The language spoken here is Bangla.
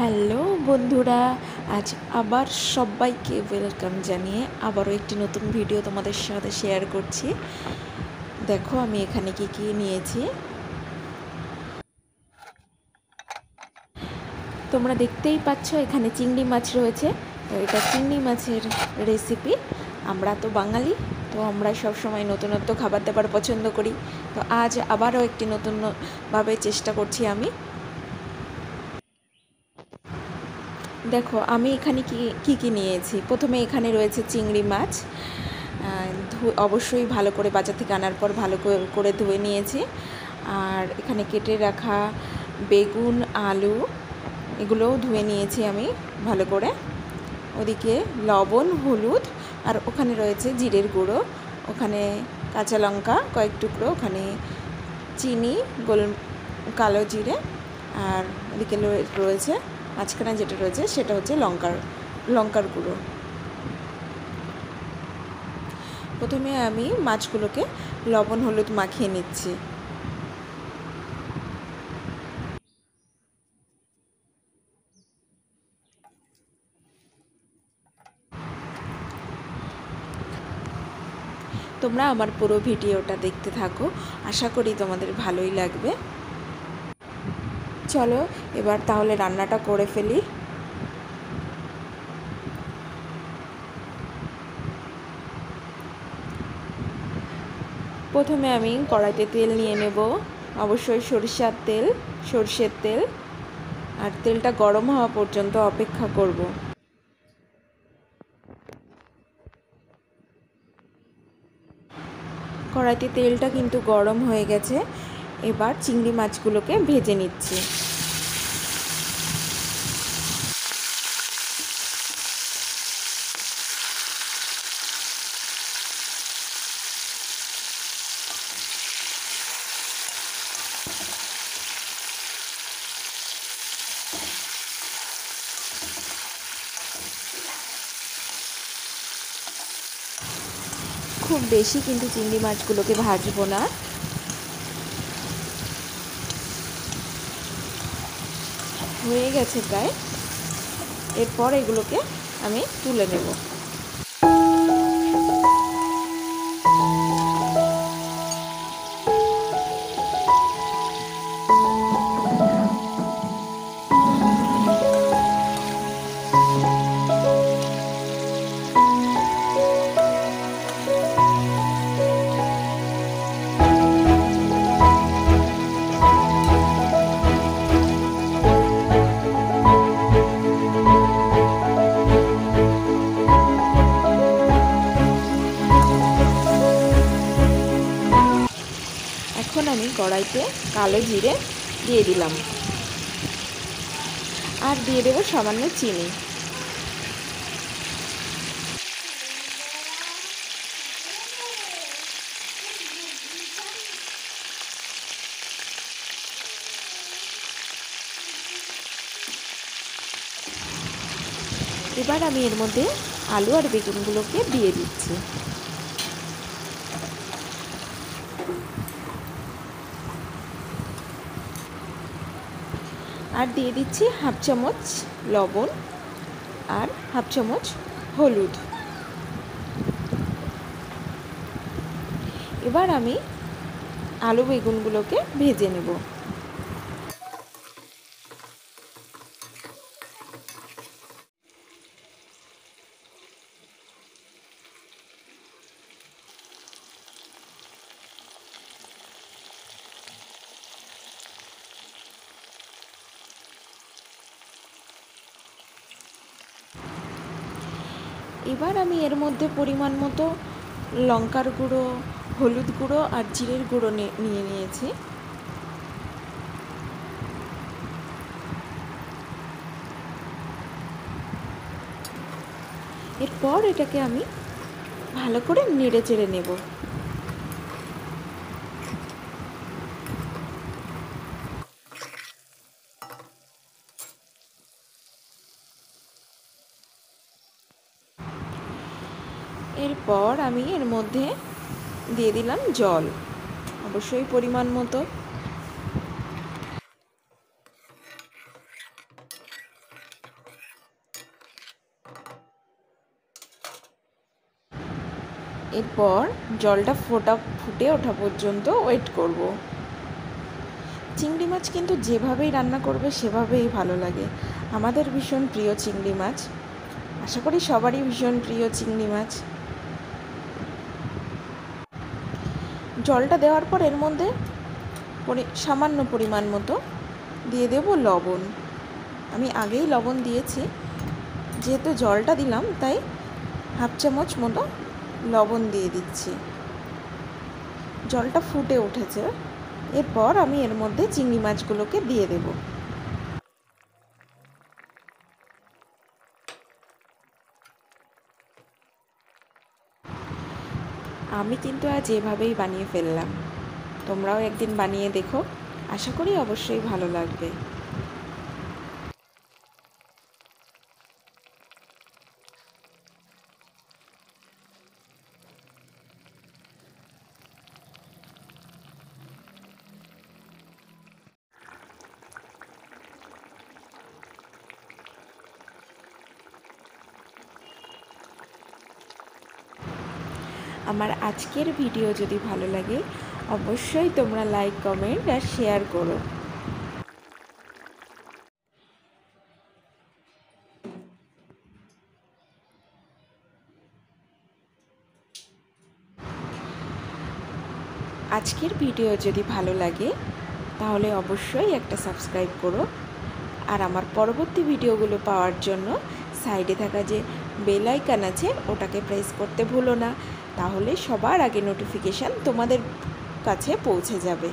হ্যালো বন্ধুরা, আজ আবার সবাইকে ওয়েলকাম জানিয়ে আবারও একটি নতুন ভিডিও তোমাদের সাথে শেয়ার করছি। দেখো আমি এখানে কি কি নিয়েছি, তোমরা দেখতেই পাচ্ছ। এখানে চিংড়ি মাছ রয়েছে। তো এটা চিংড়ি মাছের রেসিপি। আমরা তো বাঙালি, তো আমরা সব সময় নতুনত্ব খাবার দাবার পছন্দ করি। তো আজ আবারও একটি নতুনভাবে চেষ্টা করছি আমি। দেখো আমি এখানে কি কি নিয়েছি। প্রথমে এখানে রয়েছে চিংড়ি মাছ, অবশ্যই ভালো করে বাজার থেকে আনার পর ভালো করে ধুয়ে নিয়েছি। আর এখানে কেটে রাখা বেগুন, আলু, এগুলোও ধুয়ে নিয়েছি আমি ভালো করে। ওদিকে লবণ, হলুদ, আর ওখানে রয়েছে জিরের গুঁড়ো, ওখানে কাঁচা লঙ্কা কয়েক টুকরো, ওখানে চিনি, কালো জিরে, আর ওদিকে রয়েছে মাঝখানে যেটা রয়েছে সেটা হচ্ছে লঙ্কার গুঁড়ো। প্রথমে আমি মাছগুলোকে লবণ হলুদ মাখিয়ে নিচ্ছি। তোমরা আমার পুরো ভিডিওটা দেখতে থাকো, আশা করি তোমাদের ভালোই লাগবে। চলো এবার তাহলে রান্নাটা করে ফেলি। প্রথমে আমি কড়াইতে তেল নিয়ে নেব, অবশ্যই সরষের তেল, আর তেলটা গরম হওয়া পর্যন্ত অপেক্ষা করব। কড়াইতে তেলটা কিন্তু গরম হয়ে গেছে। এবার চিংড়ি মাছগুলোকে ভেজে নিচ্ছি। খুব বেশি কিন্তু চিংড়ি মাছগুলোকে ভাজবো না। হয়ে গেছে প্রায়। এরপর এগুলোকে আমি তুলে নেব। এখন আমি কড়াইতে কালো জিরে দিয়ে দিলাম, আর দিয়ে দেবো সামান্য চিনি। এবার আমি এর মধ্যে আলু আর বেগুনগুলোকে দিয়ে দিচ্ছি। আর দিয়ে দিচ্ছি হাফ চামচ লবণ আর হাফ চামচ হলুদ। এবার আমি আলু বেগুনগুলোকে ভেজে নেব। এবার আমি এর মধ্যে পরিমাণ মতো লঙ্কার গুঁড়ো, হলুদ গুঁড়ো আর জিরের গুঁড়ো নিয়ে নিয়েছি। এরপর এটাকে আমি ভালো করে নেড়ে চেড়ে নেব। এরপর আমি এর মধ্যে দিয়ে দিলাম জল, অবশ্যই পরিমাণ মতো। এরপর জলটা ফুটে ওঠা পর্যন্ত ওয়েট করব। চিংড়ি মাছ কিন্তু যেভাবেই রান্না করবে সেভাবেই ভালো লাগে। আমাদের ভীষণ প্রিয় চিংড়ি মাছ, আশা করি সবারই ভীষণ প্রিয় চিংড়ি মাছ। জলটা দেওয়ার পর এর মধ্যে সামান্য পরিমাণ মতো দিয়ে দেব লবণ। আমি আগেই লবণ দিয়েছি, যেহেতু জলটা দিলাম তাই হাফ চামচ মতো লবণ দিয়ে দিচ্ছি। জলটা ফুটে উঠেছে, এরপর আমি এর মধ্যে চিংড়ি মাছগুলোকে দিয়ে দেব। আমি কিন্তু আজ এভাবেই বানিয়ে ফেললাম, তোমরাও একদিন বানিয়ে দেখো, আশা করি অবশ্যই ভালো লাগবে। আমার আজকের ভিডিও যদি ভালো লাগে অবশ্যই তোমরা লাইক, কমেন্ট আর শেয়ার করো। আজকের ভিডিও যদি ভালো লাগে তাহলে অবশ্যই একটা সাবস্ক্রাইব করো, আর আমার পরবর্তী ভিডিওগুলো পাওয়ার জন্য সাইডে থাকা যে বেল আইকন আছে ওটাকে প্রেস করতে ভুলো না, তাহলে সবার আগে নোটিফিকেশান তোমাদের কাছে পৌঁছে যাবে।